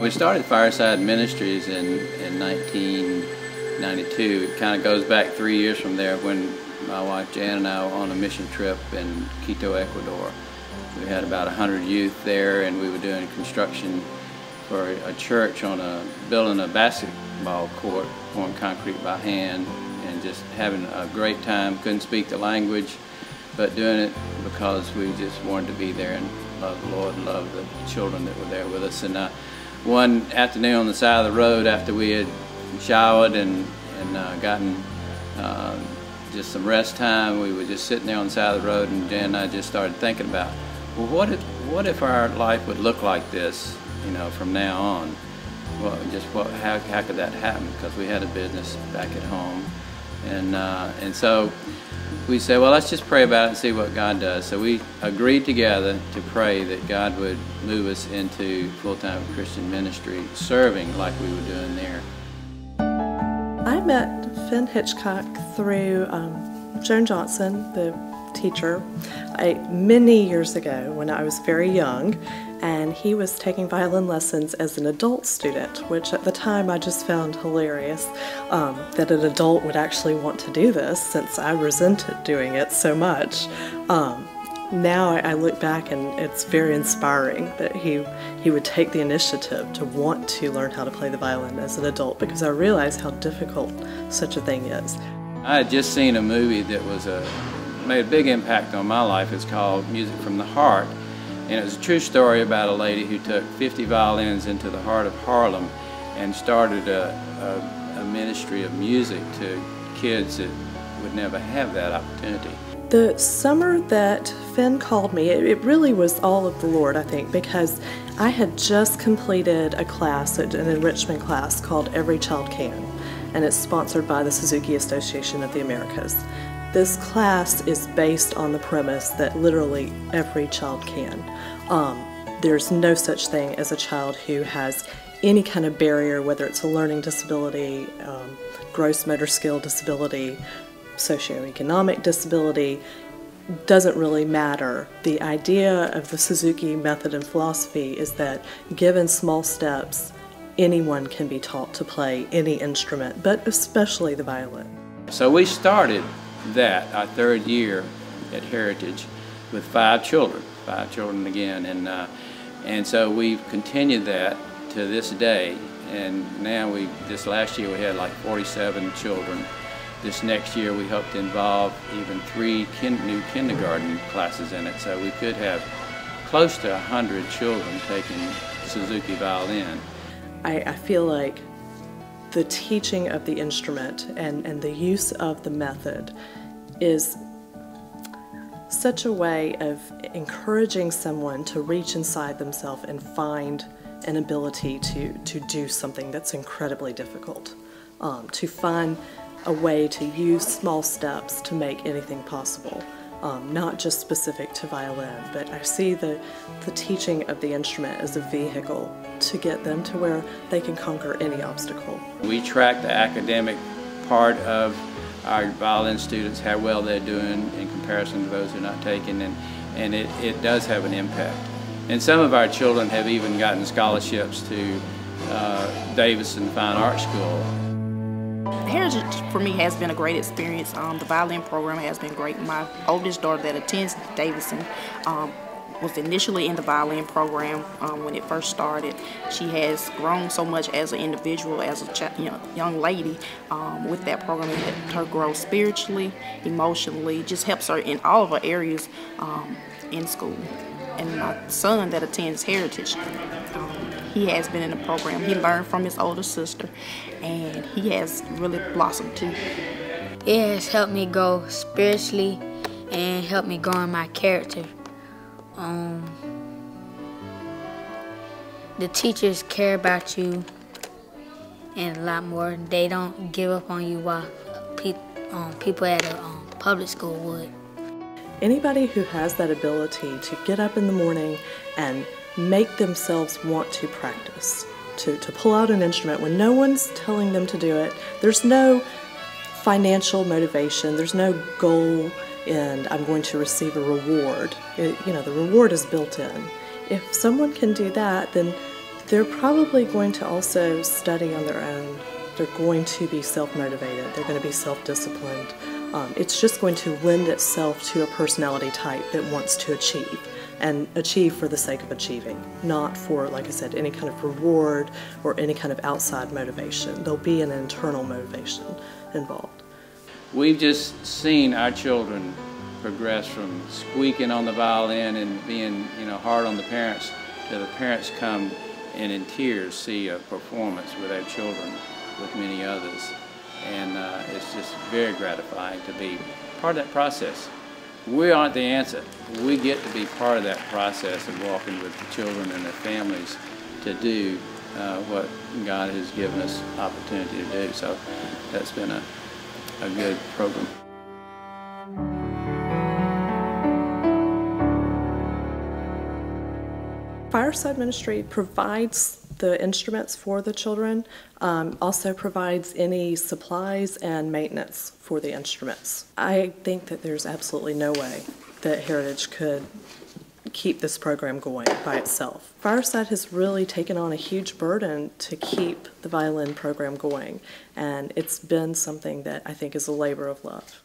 We started Fireside Ministries in 1992. It kind of goes back 3 years from there when my wife Jan and I were on a mission trip in Quito, Ecuador. We had about 100 youth there, and we were doing construction for a church on building a basketball court, pouring concrete by hand, and just having a great time. Couldn't speak the language, but doing it because we just wanted to be there and love the Lord and love the children that were there with us. And one afternoon on the side of the road, after we had showered and gotten just some rest time, we were just sitting there on the side of the road, and Jan and I just started thinking about, well, what if our life would look like this, you know, from now on? Well, how could that happen? Because we had a business back at home, and so we said, well, let's just pray about it and see what God does. So we agreed together to pray that God would move us into full-time Christian ministry, serving like we were doing there. I met Finn Hitchcock through Joan Johnson, the teacher, many years ago when I was very young, and he was taking violin lessons as an adult student, which at the time I just found hilarious, that an adult would actually want to do this, since I resented doing it so much. Now I look back and it's very inspiring that he would take the initiative to want to learn how to play the violin as an adult, because I realize how difficult such a thing is. I had just seen a movie that made a big impact on my life. It's called Music from the Heart, and it was a true story about a lady who took 50 violins into the heart of Harlem and started a ministry of music to kids that would never have that opportunity. The summer that Finn called me, it really was all of the Lord, I think, because I had just completed a class, an enrichment class called Every Child Can, and it's sponsored by the Suzuki Association of the Americas. This class is based on the premise that literally every child can. There's no such thing as a child who has any kind of barrier, whether it's a learning disability, gross motor skill disability, socioeconomic disability, doesn't really matter. The idea of the Suzuki method and philosophy is that given small steps, anyone can be taught to play any instrument, but especially the violin. So we started that, our third year at Heritage, with 5 children again, and so we've continued that to this day, and now this last year we had like 47 children. This next year we hope to involve even 3 new kindergarten classes in it, so we could have close to 100 children taking Suzuki violin. I feel like the teaching of the instrument and the use of the method is such a way of encouraging someone to reach inside themselves and find an ability to do something that's incredibly difficult, to find a way to use small steps to make anything possible, not just specific to violin, but I see the teaching of the instrument as a vehicle to get them to where they can conquer any obstacle. We track the academic part of our violin students, how well they're doing in comparison to those who are not taking, and it does have an impact. And some of our children have even gotten scholarships to Davidson Fine Art School. Heritage for me has been a great experience. The violin program has been great. My oldest daughter that attends Davidson was initially in the violin program when it first started. She has grown so much as an individual, as a young lady with that program. It helped her grow spiritually, emotionally, just helps her in all of her areas in school. And my son that attends Heritage, he has been in the program. He learned from his older sister, and he has really blossomed too. It has helped me grow spiritually and helped me grow in my character. The teachers care about you and a lot more. They don't give up on you while people at a public school would. Anybody who has that ability to get up in the morning and make themselves want to practice, to pull out an instrument when no one's telling them to do it, there's no financial motivation, there's no goal in I'm going to receive a reward. The reward is built in. If someone can do that, then They're probably going to also study on their own. They're going to be self-motivated. They're going to be self-disciplined. It's just going to lend itself to a personality type that wants to achieve, and achieve for the sake of achieving, not for, like I said, any kind of reward or any kind of outside motivation. There'll be an internal motivation involved. We've just seen our children progress from squeaking on the violin and being, hard on the parents, to the parents come and in tears see a performance with their children, with many others. And it's just very gratifying to be part of that process. We aren't the answer. We get to be part of that process of walking with the children and their families to do what God has given us opportunity to do. So that's been a good program. Fireside Ministry provides the instruments for the children, also provides any supplies and maintenance for the instruments. I think that there's absolutely no way that Heritage could keep this program going by itself. Fireside has really taken on a huge burden to keep the violin program going, and it's been something that I think is a labor of love.